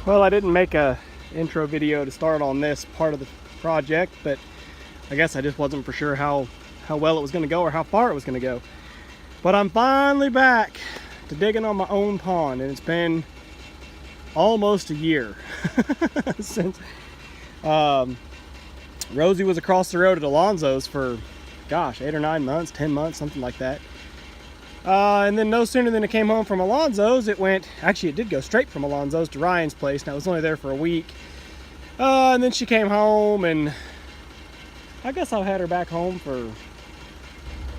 Well, I didn't make a intro video to start on this part of the project, but I guess I just wasn't for sure how well it was going to go or how far it was going to go. But I'm finally back to digging on my own pond, and it's been almost a year since Rosie was across the road at Alonzo's for, gosh, 8 or 9 months, 10 months, something like that. And then no sooner than it came home from Alonzo's, actually it did go straight from Alonzo's to Ryan's place. Now, it was only there for a week. And then she came home, and I guess I've had her back home for,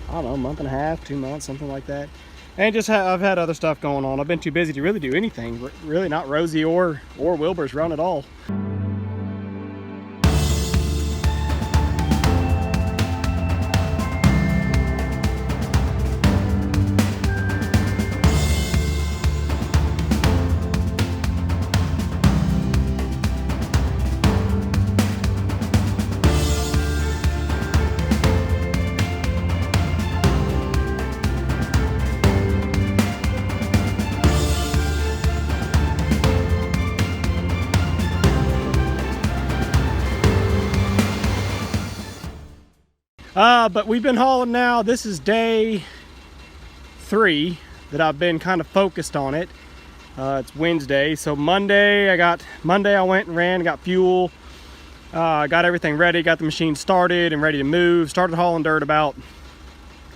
I don't know, a month and a half, 2 months, something like that. And I've had other stuff going on. I've been too busy to really do anything. Really not Rosie or Wilbur's run at all. But we've been hauling now. This is day 3 that I've been kind of focused on it. It's Wednesday, so Monday I went and ran, got fuel, got everything ready, got the machine started and ready to move. Started hauling dirt about,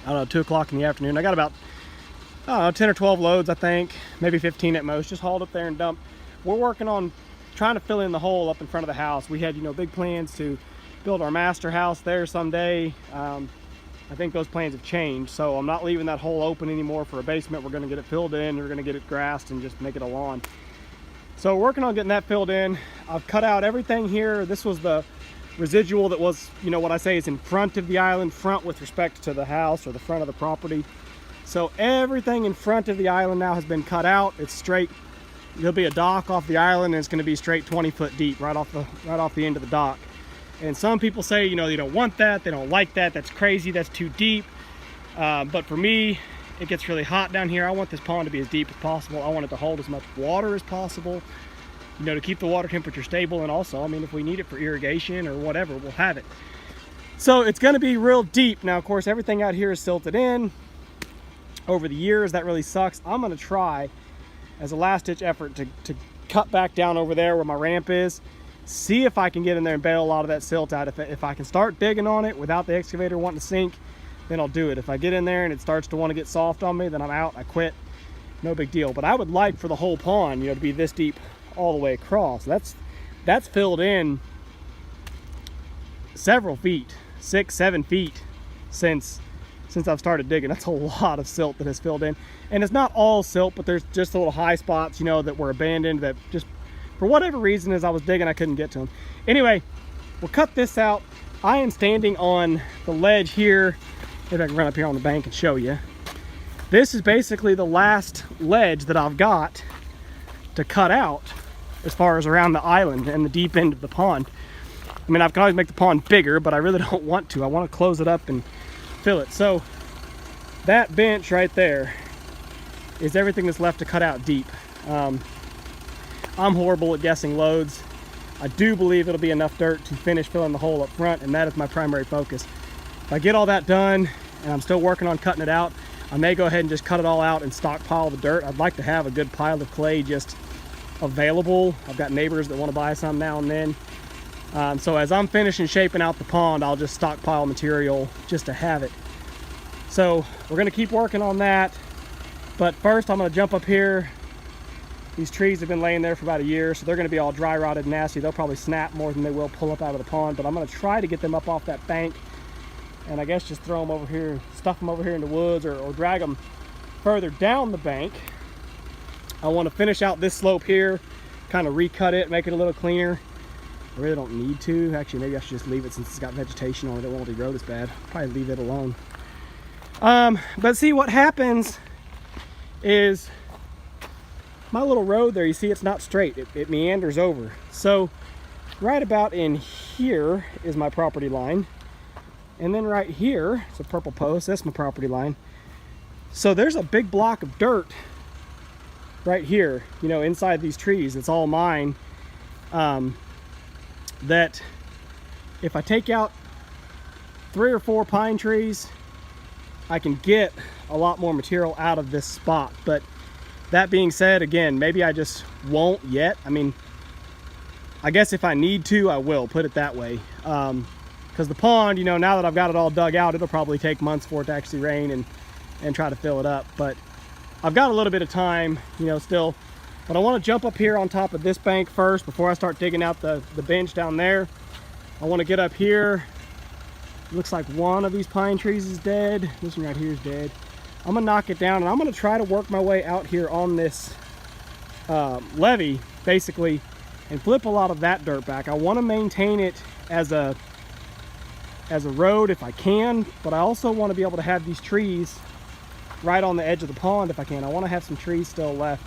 I don't know, 2 o'clock in the afternoon. I got about, I don't know, 10 or 12 loads, I think, maybe 15 at most. Just hauled up there and dumped. We're working on trying to fill in the hole up in front of the house. We had, big plans to build our master house there someday. I think those plans have changed, so I'm not leaving that hole open anymore for a basement. We're going to get it filled in, we're going to get it grassed and just make it a lawn. So we're working on getting that filled in. I've cut out everything here. This was the residual that was, what I say is in front of the island, front with respect to the house or the front of the property. So everything in front of the island now has been cut out. It's straight. There'll be a dock off the island, and it's going to be straight 20 foot deep right off the end of the dock. And some people say, they don't want that, they don't like that, that's crazy, that's too deep. But for me, it gets really hot down here. I want this pond to be as deep as possible. I want it to hold as much water as possible, to keep the water temperature stable. And also, if we need it for irrigation or whatever, we'll have it. So it's gonna be real deep. Now, of course, everything out here is silted in. Over the years, that really sucks. I'm gonna try, as a last ditch effort, to cut back down over there where my ramp is. See if I can get in there and bail a lot of that silt out. If I can start digging on it without the excavator wanting to sink, then I'll do it. If I get in there and it starts to want to get soft on me, then I'm out, I quit. No big deal. But I would like for the whole pond, to be this deep all the way across. That's filled in several feet, 6, 7 feet since I've started digging. That's a lot of silt that has filled in. And it's not all silt, but there's just the little high spots, that were abandoned, that just, for whatever reason, as I was digging, I couldn't get to them. Anyway, we'll cut this out. I am standing on the ledge here. Maybe I can run up here on the bank and show you. This is basically the last ledge that I've got to cut out as far as around the island and the deep end of the pond. I can always make the pond bigger, but I really don't want to. I want to close it up and fill it. So that bench right there is everything that's left to cut out deep. I'm horrible at guessing loads. I do believe it'll be enough dirt to finish filling the hole up front, and that is my primary focus. If I get all that done, and I'm still working on cutting it out, I may go ahead and just cut it all out and stockpile the dirt. I'd like to have a good pile of clay just available. I've got neighbors that want to buy some now and then. So as I'm finishing shaping out the pond, I'll just stockpile material just to have it. So we're going to keep working on that. But first, I'm going to jump up here. These trees have been laying there for about a year, so they're going to be all dry rotted and nasty. They'll probably snap more than they will pull up out of the pond, but I'm going to try to get them up off that bank, and I guess just throw them over here, stuff them over here in the woods, or drag them further down the bank. I want to finish out this slope here, kind of recut it, make it a little cleaner. I really don't need to. Actually, maybe I should just leave it since it's got vegetation on it. It won't erode as bad. Probably leave it alone. But see, what happens is my little road there, you see it's not straight. It meanders over. So right about in here is my property line. And then right here, it's a purple post, that's my property line. So there's a big block of dirt right here, you know, inside these trees, it's all mine, that if I take out 3 or 4 pine trees, I can get a lot more material out of this spot. But that being said, again, maybe I just won't yet. I mean, I guess if I need to, I will, put it that way. Because the pond, you know, now that I've got it all dug out, it'll probably take months for it to actually rain and try to fill it up. But I've got a little bit of time, you know, still. But I want to jump up here on top of this bank first before I start digging out the bench down there. I want to get up here. Looks like one of these pine trees is dead. This one right here is dead. I'm gonna knock it down, and I'm gonna try to work my way out here on this levee, basically, and flip a lot of that dirt back. I want to maintain it as a road if I can, but I also want to be able to have these trees right on the edge of the pond if I can. I want to have some trees still left.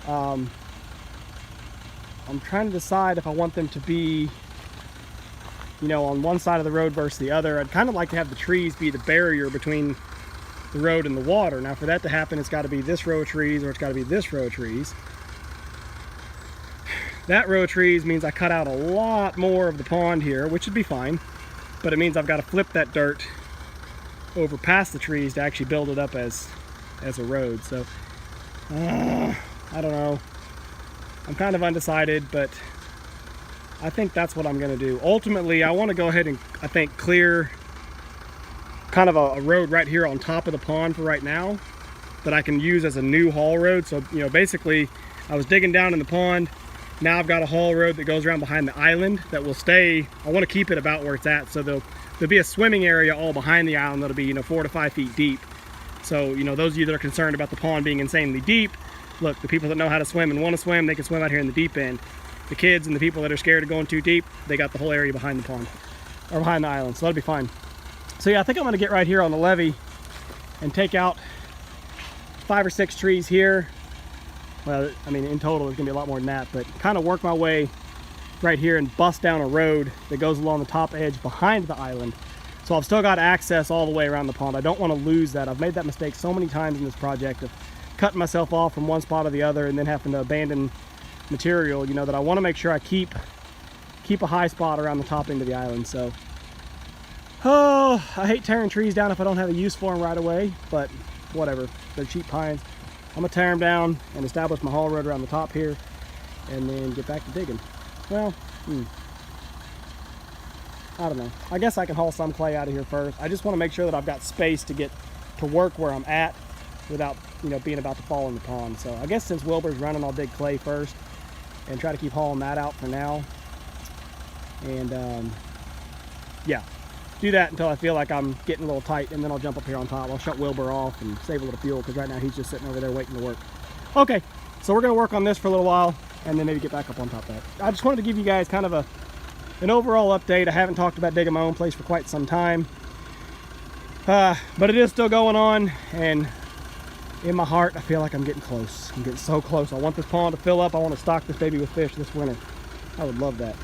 I'm trying to decide if I want them to be, you know, on one side of the road versus the other. I'd kind of like to have the trees be the barrier between the road and the water. Now for that to happen, it's got to be this row of trees, or it's got to be this row of trees. That row of trees means I cut out a lot more of the pond here, which would be fine, but it means I've got to flip that dirt over past the trees to actually build it up as a road. So I don't know, I'm kind of undecided, but I think that's what I'm going to do. Ultimately, I want to go ahead and, I think, clear kind of a road right here on top of the pond for right now that I can use as a new haul road. So, you know, basically I was digging down in the pond. Now I've got a haul road that goes around behind the island that will stay. I want to keep it about where it's at. So there'll be a swimming area all behind the island that'll be, you know, 4 to 5 feet deep. So, you know, those of you that are concerned about the pond being insanely deep, look, the people that know how to swim and want to swim, they can swim out here in the deep end. The kids and the people that are scared of going too deep, they got the whole area behind the pond, or behind the island, so that'll be fine. So yeah, I think I'm gonna get right here on the levee and take out 5 or 6 trees here. Well, I mean, in total, there's gonna be a lot more than that, but kind of work my way right here and bust down a road that goes along the top edge behind the island. So I've still got access all the way around the pond. I don't wanna lose that. I've made that mistake so many times in this project of cutting myself off from one spot or the other and then having to abandon material, you know, that I want to make sure I keep a high spot around the top end of the island. So, oh, I hate tearing trees down if I don't have a use for them right away, but whatever, they're cheap pines. I'm gonna tear them down and establish my haul road around the top here and then get back to digging. Well, I don't know, I guess I can haul some clay out of here first. I just want to make sure that I've got space to get to work where I'm at without, you know, being about to fall in the pond. So I guess since Wilbur's running, I'll dig clay first and try to keep hauling that out for now. And yeah, do that until I feel like I'm getting a little tight, and then I'll jump up here on top. I'll shut Wilbur off and save a little fuel, because right now he's just sitting over there waiting to work. Okay, so we're gonna work on this for a little while and then maybe get back up on top of that. I just wanted to give you guys kind of an overall update. I haven't talked about digging my own place for quite some time, but it is still going on, and in my heart, I feel like I'm getting close. I'm getting so close. I want this pond to fill up. I want to stock this baby with fish this winter. I would love that.